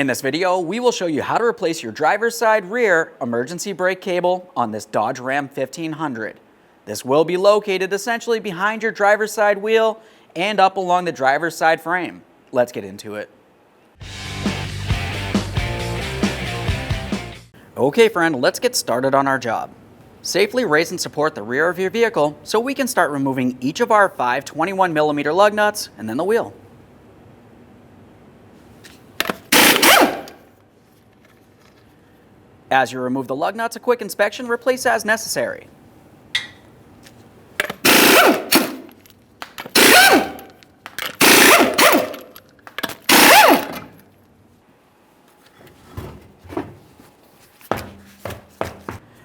In this video, we will show you how to replace your driver's side rear emergency brake cable on this Dodge Ram 1500. This will be located essentially behind your driver's side wheel and up along the driver's side frame. Let's get into it. Okay friend, let's get started on our job. Safely raise and support the rear of your vehicle so we can start removing each of our 5 21mm lug nuts and then the wheel. As you remove the lug nuts, a quick inspection, replace as necessary.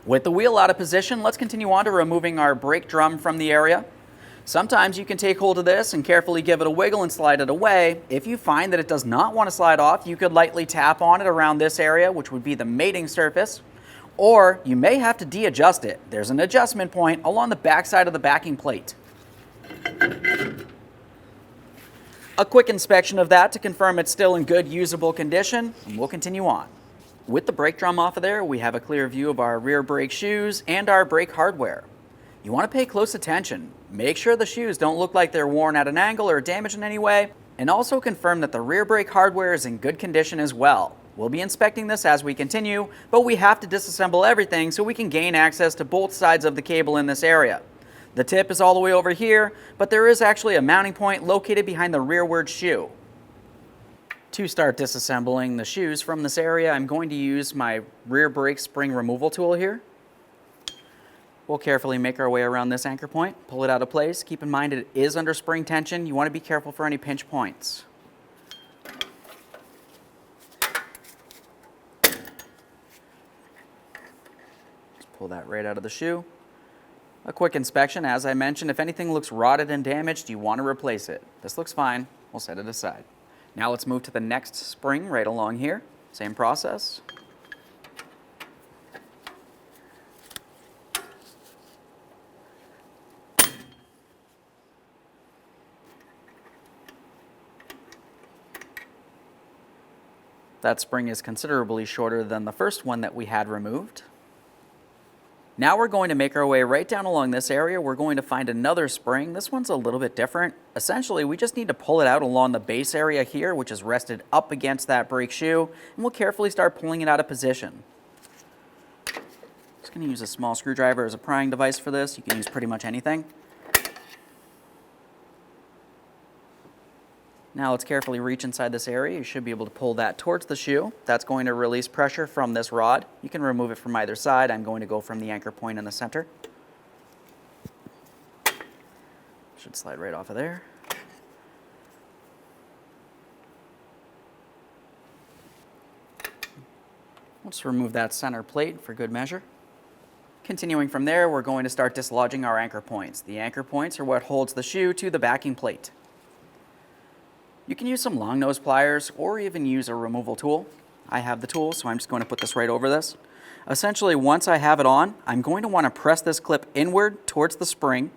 With the wheel out of position, let's continue on to removing our brake drum from the area. Sometimes you can take hold of this and carefully give it a wiggle and slide it away. If you find that it does not want to slide off, you could lightly tap on it around this area, which would be the mating surface, or you may have to de-adjust it. There's an adjustment point along the back side of the backing plate. A quick inspection of that to confirm it's still in good usable condition, and we'll continue on. With the brake drum off of there, we have a clear view of our rear brake shoes and our brake hardware. You want to pay close attention. Make sure the shoes don't look like they're worn at an angle or damaged in any way, and also confirm that the rear brake hardware is in good condition as well. We'll be inspecting this as we continue, but we have to disassemble everything so we can gain access to both sides of the cable in this area. The tip is all the way over here, but there is actually a mounting point located behind the rearward shoe. To start disassembling the shoes from this area, I'm going to use my rear brake spring removal tool here. We'll carefully make our way around this anchor point, pull it out of place. Keep in mind it is under spring tension. You want to be careful for any pinch points. Just pull that right out of the shoe. A quick inspection, as I mentioned, if anything looks rotted and damaged, you want to replace it. This looks fine. We'll set it aside. Now let's move to the next spring right along here. Same process. That spring is considerably shorter than the first one that we had removed. Now we're going to make our way right down along this area. We're going to find another spring. This one's a little bit different. Essentially, we just need to pull it out along the base area here, which is rested up against that brake shoe, and we'll carefully start pulling it out of position. Just going to use a small screwdriver as a prying device for this. You can use pretty much anything. Now let's carefully reach inside this area. You should be able to pull that towards the shoe. That's going to release pressure from this rod. You can remove it from either side. I'm going to go from the anchor point in the center. Should slide right off of there. Let's remove that center plate for good measure. Continuing from there, we're going to start dislodging our anchor points. The anchor points are what holds the shoe to the backing plate. You can use some long nose pliers or even use a removal tool. I have the tool, so I'm just going to put this right over this. Essentially, once I have it on, I'm going to want to press this clip inward towards the spring,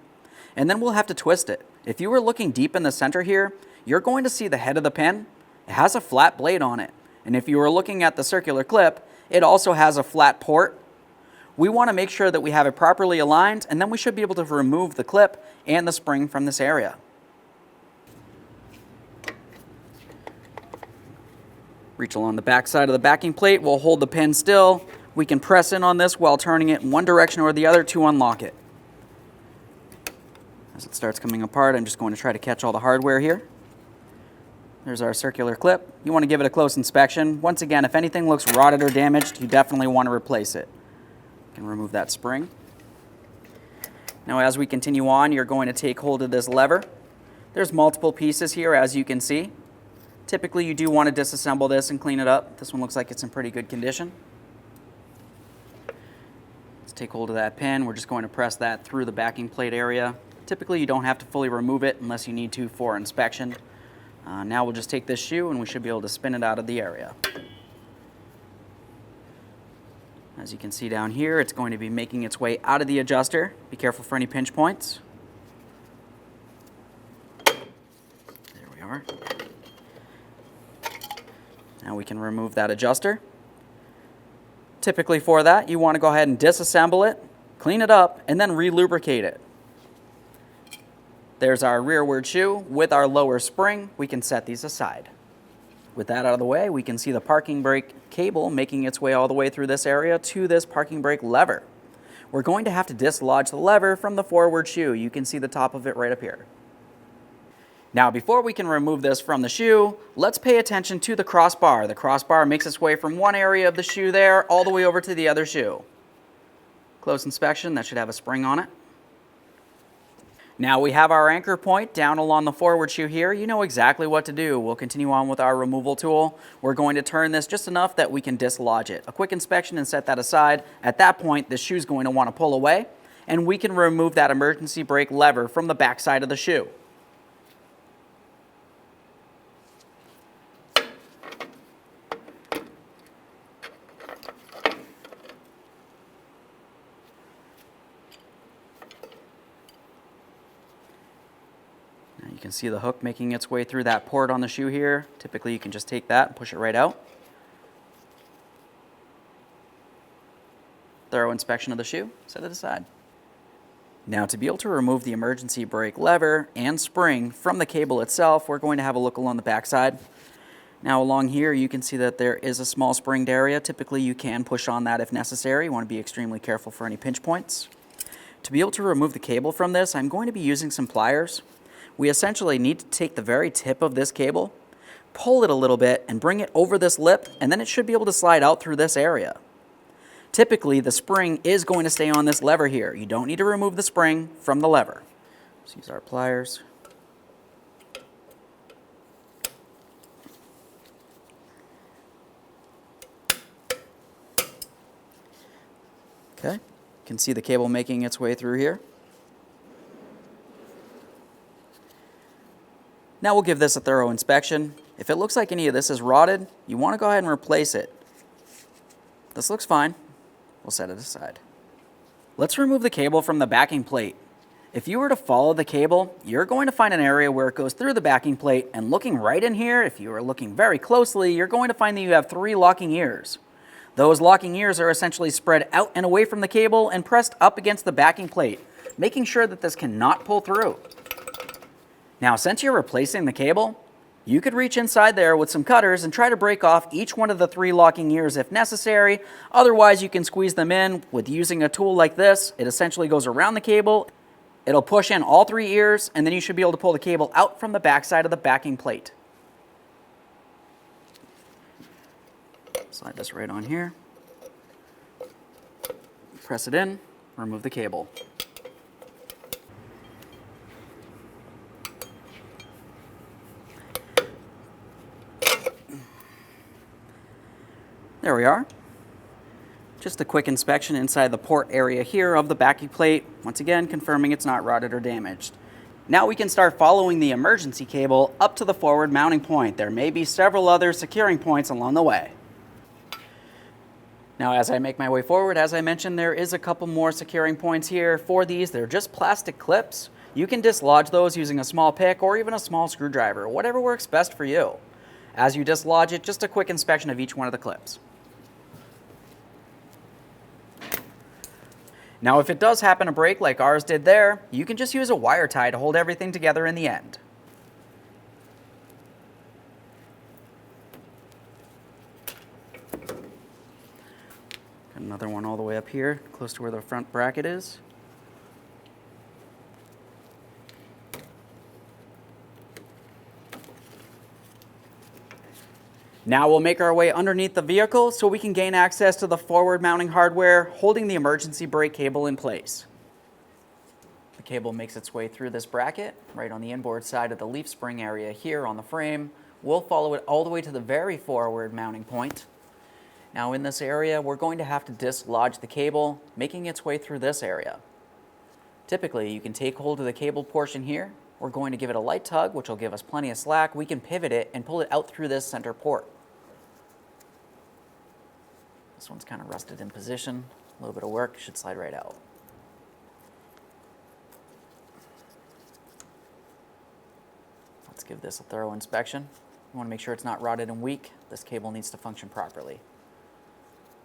and then we'll have to twist it. If you were looking deep in the center here, you're going to see the head of the pin. It has a flat blade on it. And if you were looking at the circular clip, it also has a flat port. We want to make sure that we have it properly aligned, and then we should be able to remove the clip and the spring from this area. Reach along the back side of the backing plate. We'll hold the pin still. We can press in on this while turning it in one direction or the other to unlock it. As it starts coming apart, I'm just going to try to catch all the hardware here. There's our circular clip. You want to give it a close inspection. Once again, if anything looks rotted or damaged, you definitely want to replace it. You can remove that spring. Now as we continue on, you're going to take hold of this lever. There's multiple pieces here, as you can see. Typically, you do want to disassemble this and clean it up. This one looks like it's in pretty good condition. Let's take hold of that pin. We're just going to press that through the backing plate area. Typically, you don't have to fully remove it unless you need to for inspection. Now we'll just take this shoe and we should be able to spin it out of the area. As you can see down here, it's going to be making its way out of the adjuster. Be careful for any pinch points. There we are. Now we can remove that adjuster. Typically for that, you want to go ahead and disassemble it, clean it up, and then re-lubricate it. There's our rearward shoe with our lower spring. We can set these aside. With that out of the way, we can see the parking brake cable making its way all the way through this area to this parking brake lever. We're going to have to dislodge the lever from the forward shoe. You can see the top of it right up here. Now, before we can remove this from the shoe, let's pay attention to the crossbar. The crossbar makes its way from one area of the shoe there all the way over to the other shoe. Close inspection, that should have a spring on it. Now we have our anchor point down along the forward shoe here. You know exactly what to do. We'll continue on with our removal tool. We're going to turn this just enough that we can dislodge it. A quick inspection and set that aside. At that point, the shoe's going to want to pull away, and we can remove that emergency brake lever from the back side of the shoe. You can see the hook making its way through that port on the shoe here. Typically you can just take that and push it right out. Thorough inspection of the shoe, set it aside. Now to be able to remove the emergency brake lever and spring from the cable itself, we're going to have a look along the back side. Now along here you can see that there is a small springed area. Typically you can push on that if necessary. You want to be extremely careful for any pinch points. To be able to remove the cable from this, I'm going to be using some pliers. We essentially need to take the very tip of this cable, pull it a little bit, and bring it over this lip, and then it should be able to slide out through this area. Typically, the spring is going to stay on this lever here. You don't need to remove the spring from the lever. Let's use our pliers. Okay, you can see the cable making its way through here. Now we'll give this a thorough inspection. If it looks like any of this is rotted, you want to go ahead and replace it. This looks fine. We'll set it aside. Let's remove the cable from the backing plate. If you were to follow the cable, you're going to find an area where it goes through the backing plate, and looking right in here, if you are looking very closely, you're going to find that you have 3 locking ears. Those locking ears are essentially spread out and away from the cable and pressed up against the backing plate, making sure that this cannot pull through. Now, since you're replacing the cable, you could reach inside there with some cutters and try to break off each one of the 3 locking ears if necessary. Otherwise, you can squeeze them in with using a tool like this. It essentially goes around the cable. It'll push in all 3 ears, and then you should be able to pull the cable out from the back side of the backing plate. Slide this right on here. Press it in, remove the cable. There we are. Just a quick inspection inside the port area here of the backing plate. Once again, confirming it's not rotted or damaged. Now we can start following the emergency cable up to the forward mounting point. There may be several other securing points along the way. Now as I make my way forward, as I mentioned, there is a couple more securing points here. For these, they're just plastic clips. You can dislodge those using a small pick or even a small screwdriver, whatever works best for you. As you dislodge it, just a quick inspection of each one of the clips. Now, if it does happen to break like ours did there, you can just use a wire tie to hold everything together in the end. Got another one all the way up here, close to where the front bracket is. Now we'll make our way underneath the vehicle so we can gain access to the forward mounting hardware holding the emergency brake cable in place. The cable makes its way through this bracket right on the inboard side of the leaf spring area here on the frame. We'll follow it all the way to the very forward mounting point. Now in this area, we're going to have to dislodge the cable, making its way through this area. Typically, you can take hold of the cable portion here. We're going to give it a light tug, which will give us plenty of slack. We can pivot it and pull it out through this center port. This one's kind of rusted in position. A little bit of work, should slide right out. Let's give this a thorough inspection. We want to make sure it's not rotted and weak. This cable needs to function properly.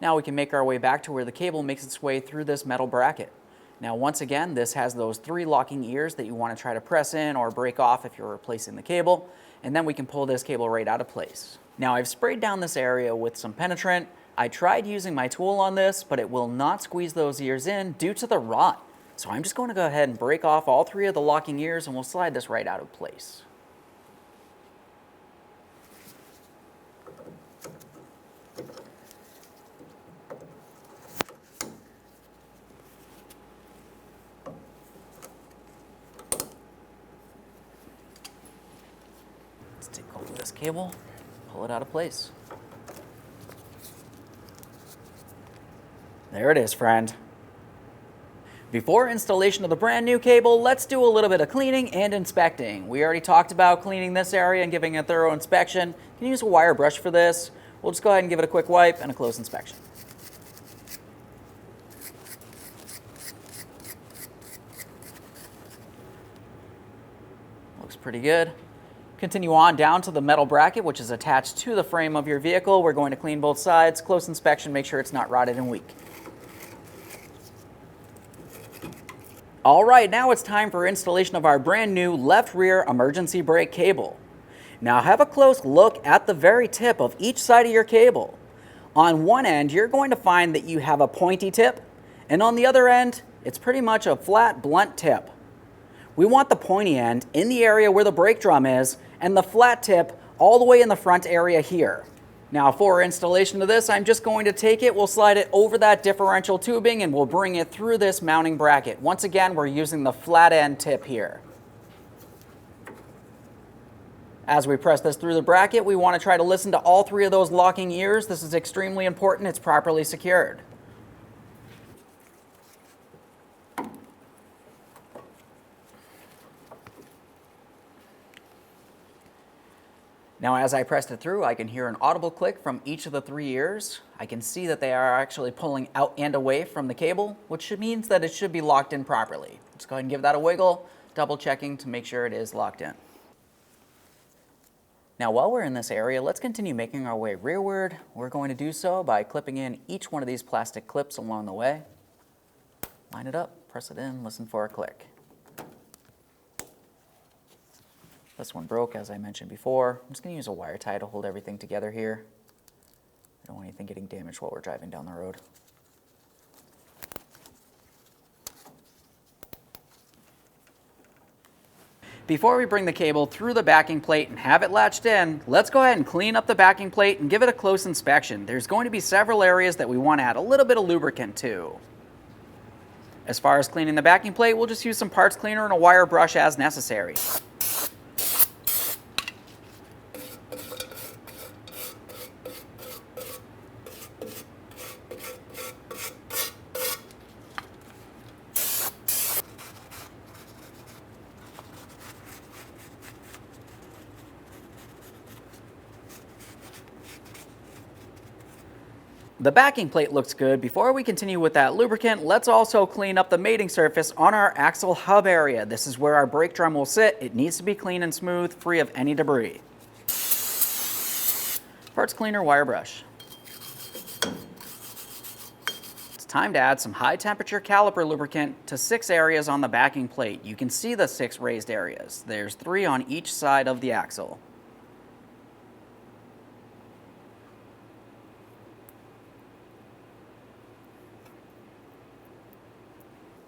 Now we can make our way back to where the cable makes its way through this metal bracket. Now once again, this has those 3 locking ears that you want to try to press in or break off if you're replacing the cable, and then we can pull this cable right out of place. Now I've sprayed down this area with some penetrant. I tried using my tool on this, but it will not squeeze those ears in due to the rot. So I'm just going to go ahead and break off all 3 of the locking ears and we'll slide this right out of place. Let's take hold of this cable, pull it out of place. There it is, friend. Before installation of the brand new cable, let's do a little bit of cleaning and inspecting. We already talked about cleaning this area and giving a thorough inspection. You can use a wire brush for this. We'll just go ahead and give it a quick wipe and a close inspection. Looks pretty good. Continue on down to the metal bracket, which is attached to the frame of your vehicle. We're going to clean both sides, close inspection, make sure it's not rotted and weak. All right, now it's time for installation of our brand new left rear emergency brake cable. Now have a close look at the very tip of each side of your cable. On one end, you're going to find that you have a pointy tip, and on the other end, it's pretty much a flat, blunt tip. We want the pointy end in the area where the brake drum is, and the flat tip all the way in the front area here. Now for installation of this, I'm just going to take it, we'll slide it over that differential tubing and we'll bring it through this mounting bracket. Once again, we're using the flat end tip here. As we press this through the bracket, we want to try to listen to all 3 of those locking ears. This is extremely important, it's properly secured. Now as I pressed it through, I can hear an audible click from each of the 3 ears. I can see that they are actually pulling out and away from the cable, which means that it should be locked in properly. Let's go ahead and give that a wiggle, double checking to make sure it is locked in. Now while we're in this area, let's continue making our way rearward. We're going to do so by clipping in each one of these plastic clips along the way. Line it up, press it in, listen for a click. This one broke, as I mentioned before. I'm just going to use a wire tie to hold everything together here. I don't want anything getting damaged while we're driving down the road. Before we bring the cable through the backing plate and have it latched in, let's go ahead and clean up the backing plate and give it a close inspection. There's going to be several areas that we want to add a little bit of lubricant to. As far as cleaning the backing plate, we'll just use some parts cleaner and a wire brush as necessary. The backing plate looks good. Before we continue with that lubricant, let's also clean up the mating surface on our axle hub area. This is where our brake drum will sit. It needs to be clean and smooth, free of any debris. Parts cleaner, wire brush. It's time to add some high temperature caliper lubricant to 6 areas on the backing plate. You can see the 6 raised areas. There's 3 on each side of the axle.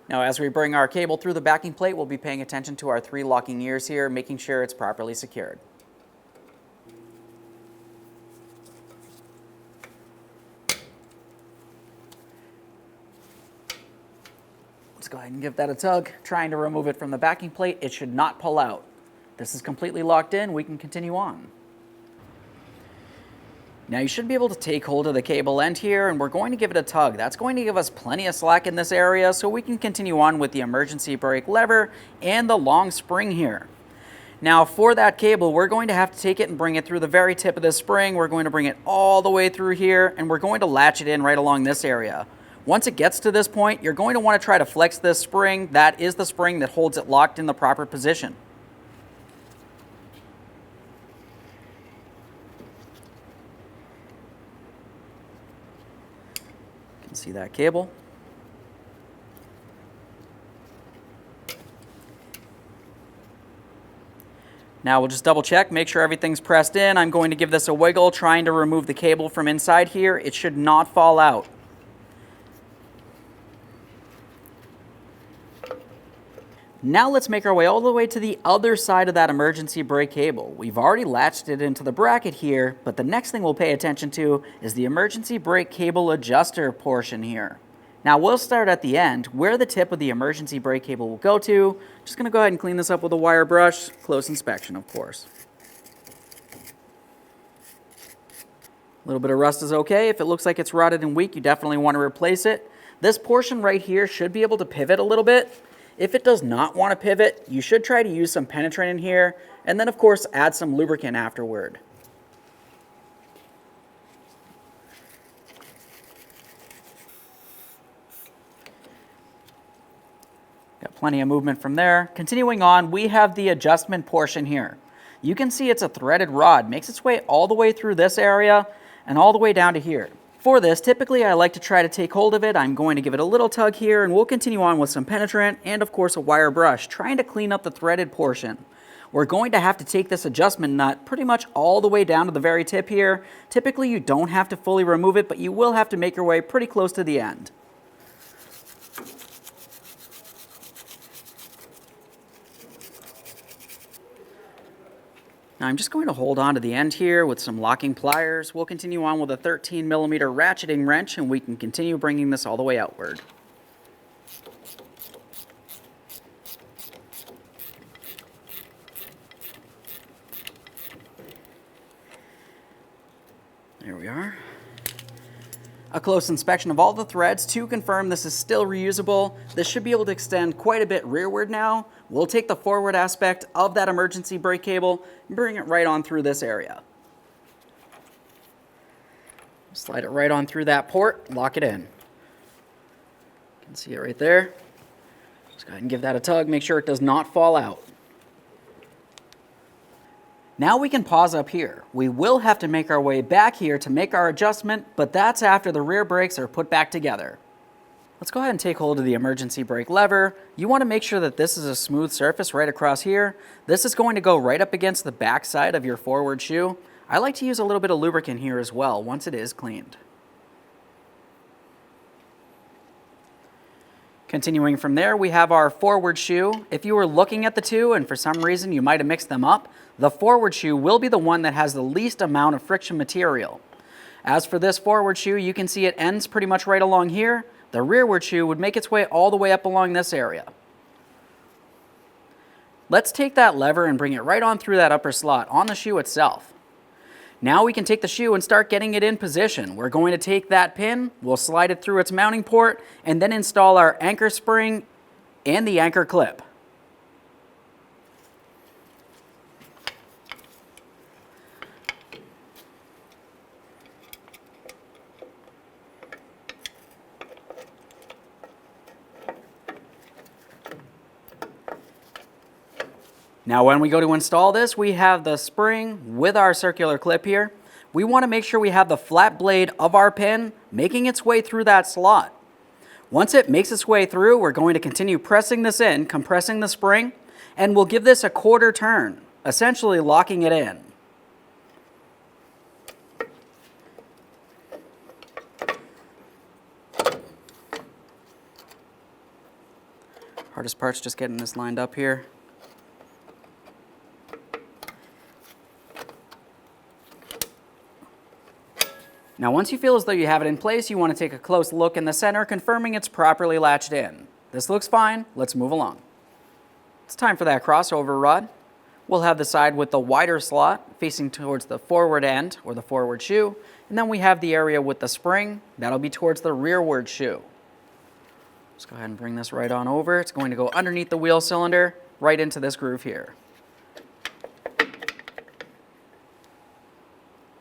Now as we bring our cable through the backing plate, we'll be paying attention to our 3 locking ears here, making sure it's properly secured. Let's go ahead and give that a tug. Trying to remove it from the backing plate, it should not pull out. This is completely locked in, we can continue on. Now you should be able to take hold of the cable end here, and we're going to give it a tug. That's going to give us plenty of slack in this area so we can continue on with the emergency brake lever and the long spring here. Now for that cable, we're going to have to take it and bring it through the very tip of this spring. We're going to bring it all the way through here, and we're going to latch it in right along this area. Once it gets to this point, you're going to want to try to flex this spring. That is the spring that holds it locked in the proper position. See that cable? Now we'll just double check, make sure everything's pressed in. I'm going to give this a wiggle, trying to remove the cable from inside here. It should not fall out. Now let's make our way all the way to the other side of that emergency brake cable. We've already latched it into the bracket here, but the next thing we'll pay attention to is the emergency brake cable adjuster portion here. Now we'll start at the end where the tip of the emergency brake cable will go to. Just going to go ahead and clean this up with a wire brush. Close inspection, of course. A little bit of rust is okay. If it looks like it's rotted and weak, you definitely want to replace it. This portion right here should be able to pivot a little bit. If it does not want to pivot, you should try to use some penetrant in here, and then of course add some lubricant afterward. Got plenty of movement from there. Continuing on, we have the adjustment portion here. You can see it's a threaded rod, makes its way all the way through this area and all the way down to here. For this, typically I like to try to take hold of it. I'm going to give it a little tug here, and we'll continue on with some penetrant and of course a wire brush, trying to clean up the threaded portion. We're going to have to take this adjustment nut pretty much all the way down to the very tip here. Typically you don't have to fully remove it, but you will have to make your way pretty close to the end. Now I'm just going to hold on to the end here with some locking pliers. We'll continue on with a 13mm ratcheting wrench, and we can continue bringing this all the way outward. There we are. A close inspection of all the threads to confirm this is still reusable. This should be able to extend quite a bit rearward now. We'll take the forward aspect of that emergency brake cable and bring it right on through this area. Slide it right on through that port, lock it in. You can see it right there. Just go ahead and give that a tug, make sure it does not fall out. Now we can pause up here. We will have to make our way back here to make our adjustment, but that's after the rear brakes are put back together. Let's go ahead and take hold of the emergency brake lever. You want to make sure that this is a smooth surface right across here. This is going to go right up against the back side of your forward shoe. I like to use a little bit of lubricant here as well once it is cleaned. Continuing from there, we have our forward shoe. If you were looking at the two and for some reason you might have mixed them up, the forward shoe will be the one that has the least amount of friction material. As for this forward shoe, you can see it ends pretty much right along here. The rearward shoe would make its way all the way up along this area. Let's take that lever and bring it right on through that upper slot on the shoe itself. Now we can take the shoe and start getting it in position. We're going to take that pin, we'll slide it through its mounting port, and then install our anchor spring and the anchor clip. Now when we go to install this, we have the spring with our circular clip here. We want to make sure we have the flat blade of our pin making its way through that slot. Once it makes its way through, we're going to continue pressing this in, compressing the spring, and we'll give this a quarter turn, essentially locking it in. Hardest part's just getting this lined up here. Now once you feel as though you have it in place, you want to take a close look in the center, confirming it's properly latched in. This looks fine, let's move along. It's time for that crossover rod. We'll have the side with the wider slot facing towards the forward end, or the forward shoe, and then we have the area with the spring, that'll be towards the rearward shoe. Let's go ahead and bring this right on over. It's going to go underneath the wheel cylinder, right into this groove here.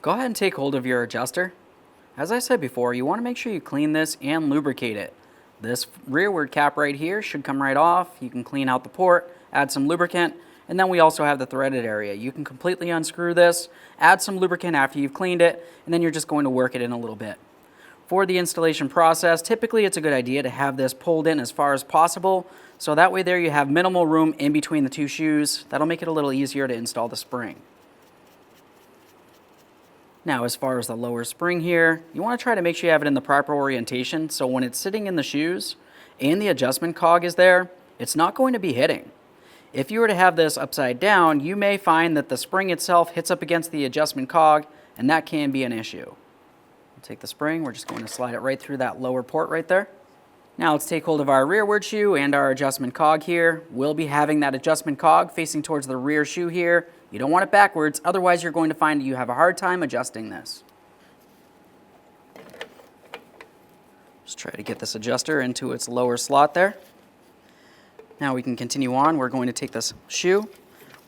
Go ahead and take hold of your adjuster. As I said before, you want to make sure you clean this and lubricate it. This rearward cap right here should come right off. You can clean out the port, add some lubricant, and then we also have the threaded area. You can completely unscrew this, add some lubricant after you've cleaned it, and then you're just going to work it in a little bit. For the installation process, typically it's a good idea to have this pulled in as far as possible, so that way there you have minimal room in between the two shoes. That'll make it a little easier to install the spring. Now, as far as the lower spring here, you want to try to make sure you have it in the proper orientation, so when it's sitting in the shoes and the adjustment cog is there, it's not going to be hitting. If you were to have this upside down, you may find that the spring itself hits up against the adjustment cog, and that can be an issue. We'll take the spring, we're just going to slide it right through that lower port right there. Now let's take hold of our rearward shoe and our adjustment cog here. We'll be having that adjustment cog facing towards the rear shoe here. You don't want it backwards, otherwise you're going to find you have a hard time adjusting this. Just try to get this adjuster into its lower slot there. Now we can continue on. We're going to take this shoe,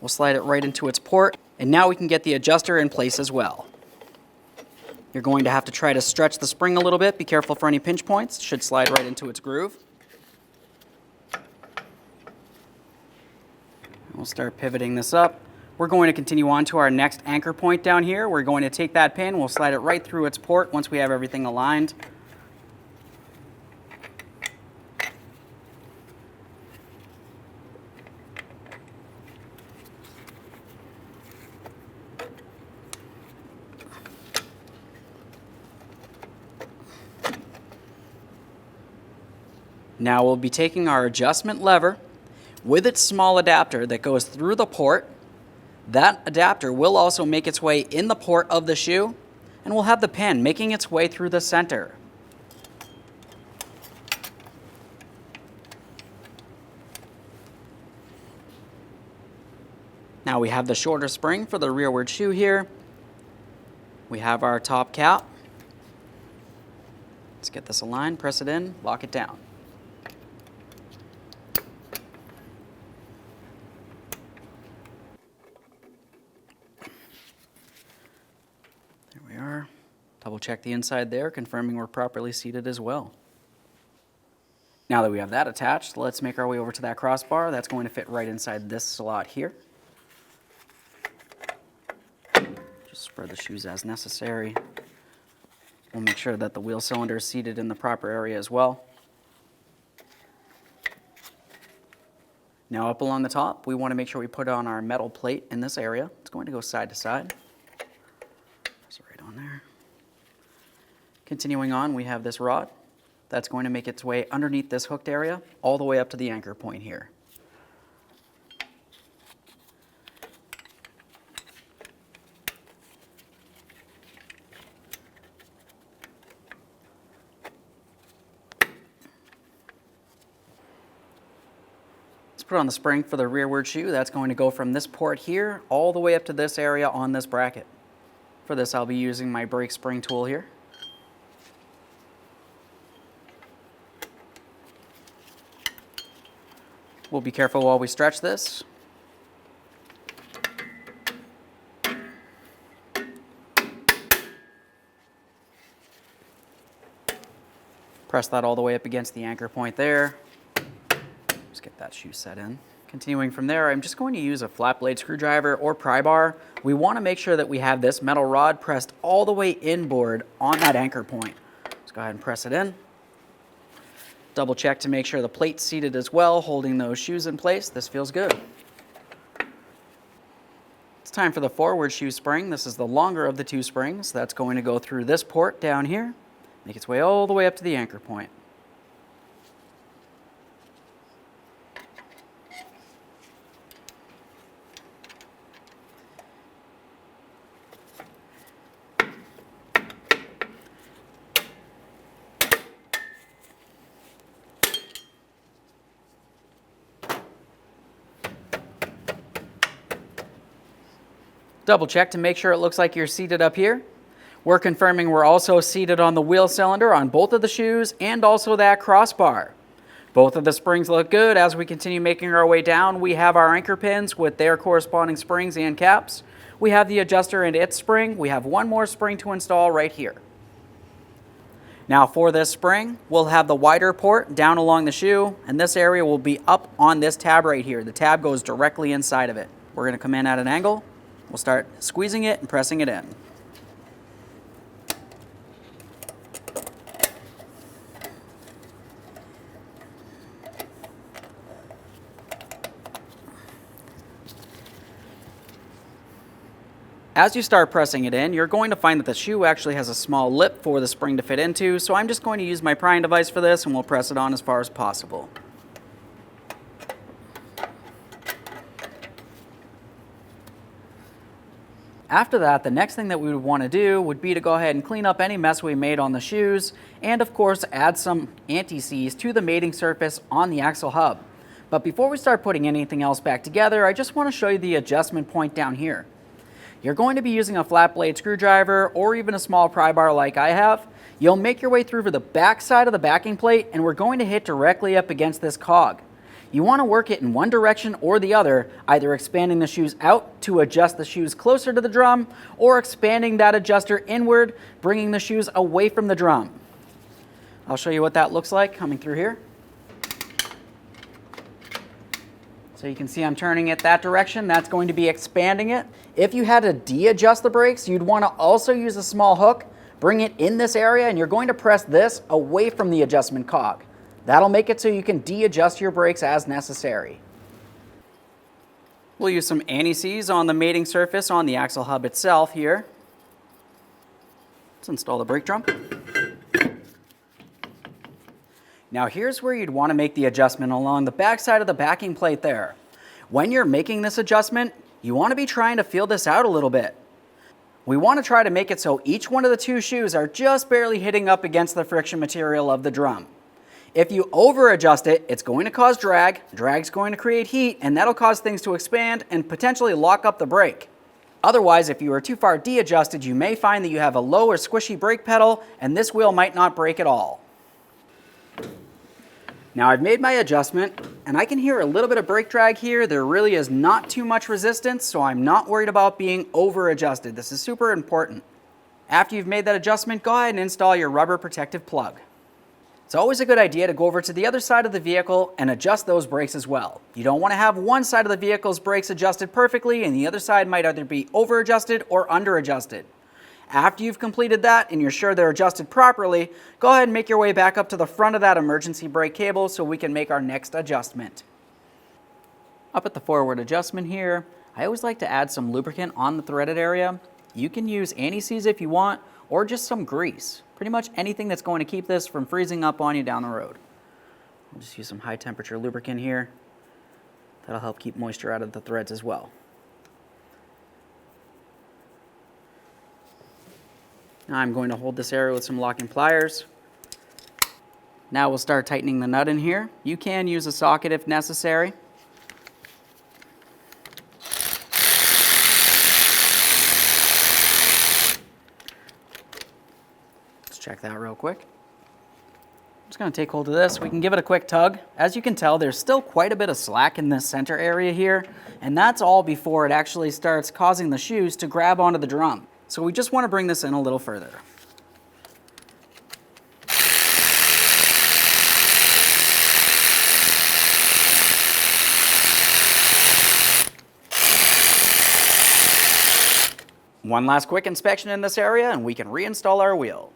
we'll slide it right into its port, and now we can get the adjuster in place as well. You're going to have to try to stretch the spring a little bit. Be careful for any pinch points. It should slide right into its groove. We'll start pivoting this up. We're going to continue on to our next anchor point down here. We're going to take that pin, we'll slide it right through its port once we have everything aligned. Now we'll be taking our adjustment lever with its small adapter that goes through the port. That adapter will also make its way in the port of the shoe, and we'll have the pin making its way through the center. Now we have the shorter spring for the rearward shoe here. We have our top cap. Let's get this aligned, press it in, lock it down. Double check the inside there, confirming we're properly seated as well. Now that we have that attached, let's make our way over to that crossbar. That's going to fit right inside this slot here. Just spread the shoes as necessary. We'll make sure that the wheel cylinder is seated in the proper area as well. Now up along the top, we want to make sure we put on our metal plate in this area. It's going to go side to side. Press it right on there. Continuing on, we have this rod that's going to make its way underneath this hooked area all the way up to the anchor point here. Let's put on the spring for the rearward shoe. That's going to go from this port here all the way up to this area on this bracket. For this, I'll be using my brake spring tool here. We'll be careful while we stretch this. Press that all the way up against the anchor point there. Just get that shoe set in. Continuing from there, I'm just going to use a flat blade screwdriver or pry bar. We want to make sure that we have this metal rod pressed all the way inboard on that anchor point. Let's go ahead and press it in. Double check to make sure the plate's seated as well, holding those shoes in place. This feels good. It's time for the forward shoe spring. This is the longer of the two springs. That's going to go through this port down here, make its way all the way up to the anchor point. Double check to make sure it looks like you're seated up here. We're confirming we're also seated on the wheel cylinder on both of the shoes and also that crossbar. Both of the springs look good. As we continue making our way down, we have our anchor pins with their corresponding springs and caps. We have the adjuster and its spring. We have one more spring to install right here. Now for this spring, we'll have the wider port down along the shoe, and this area will be up on this tab right here. The tab goes directly inside of it. We're going to come in at an angle. We'll start squeezing it and pressing it in. As you start pressing it in, you're going to find that the shoe actually has a small lip for the spring to fit into, so I'm just going to use my prying device for this and we'll press it on as far as possible. After that, the next thing that we would want to do would be to go ahead and clean up any mess we made on the shoes and of course add some anti-seize to the mating surface on the axle hub. But before we start putting anything else back together, I just want to show you the adjustment point down here. You're going to be using a flat blade screwdriver or even a small pry bar like I have. You'll make your way through to the back side of the backing plate and we're going to hit directly up against this cog. You want to work it in one direction or the other, either expanding the shoes out to adjust the shoes closer to the drum or expanding that adjuster inward, bringing the shoes away from the drum. I'll show you what that looks like coming through here. So you can see I'm turning it that direction. That's going to be expanding it. If you had to de-adjust the brakes, you'd want to also use a small hook, bring it in this area, and you're going to press this away from the adjustment cog. That'll make it so you can de-adjust your brakes as necessary. We'll use some anti-seize on the mating surface on the axle hub itself here. Let's install the brake drum. Now here's where you'd want to make the adjustment along the back side of the backing plate there. When you're making this adjustment, you want to be trying to feel this out a little bit. We want to try to make it so each one of the two shoes are just barely hitting up against the friction material of the drum. If you over adjust it, it's going to cause drag. Drag's going to create heat and that'll cause things to expand and potentially lock up the brake. Otherwise, if you are too far de-adjusted, you may find that you have a low or squishy brake pedal and this wheel might not brake at all. Now I've made my adjustment and I can hear a little bit of brake drag here. There really is not too much resistance, so I'm not worried about being over adjusted. This is super important. After you've made that adjustment, go ahead and install your rubber protective plug. It's always a good idea to go over to the other side of the vehicle and adjust those brakes as well. You don't want to have one side of the vehicle's brakes adjusted perfectly and the other side might either be over adjusted or under adjusted. After you've completed that and you're sure they're adjusted properly, go ahead and make your way back up to the front of that emergency brake cable so we can make our next adjustment. Up at the forward adjustment here, I always like to add some lubricant on the threaded area. You can use anti-seize if you want, or just some grease. Pretty much anything that's going to keep this from freezing up on you down the road. I'll just use some high temperature lubricant here. That'll help keep moisture out of the threads as well. Now I'm going to hold this area with some locking pliers. Now we'll start tightening the nut in here. You can use a socket if necessary. Check that real quick. I'm just going to take hold of this. We can give it a quick tug. As you can tell, there's still quite a bit of slack in this center area here, and that's all before it actually starts causing the shoes to grab onto the drum. So we just want to bring this in a little further. One last quick inspection in this area and we can reinstall our wheel.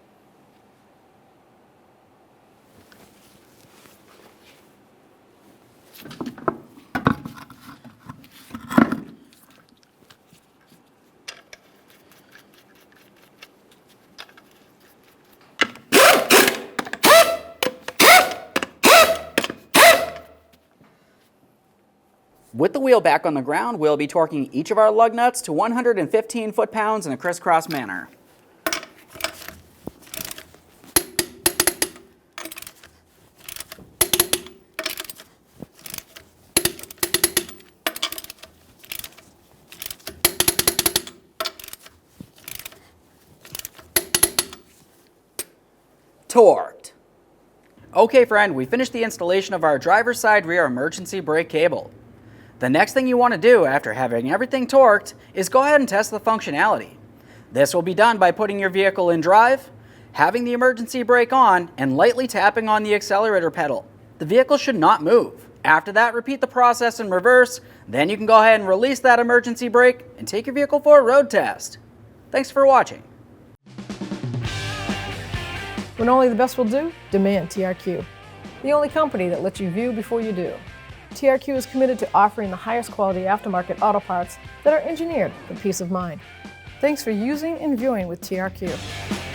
With the wheel back on the ground, we'll be torquing each of our lug nuts to 115 foot-pounds in a crisscross manner. Torqued. Okay friend, we finished the installation of our driver's side rear emergency brake cable. The next thing you want to do after having everything torqued is go ahead and test the functionality. This will be done by putting your vehicle in drive, having the emergency brake on, and lightly tapping on the accelerator pedal. The vehicle should not move. After that, repeat the process in reverse, then you can go ahead and release that emergency brake and take your vehicle for a road test. Thanks for watching. When only the best will do, demand TRQ. The only company that lets you view before you do. TRQ is committed to offering the highest quality aftermarket auto parts that are engineered for peace of mind. Thanks for using and viewing with TRQ.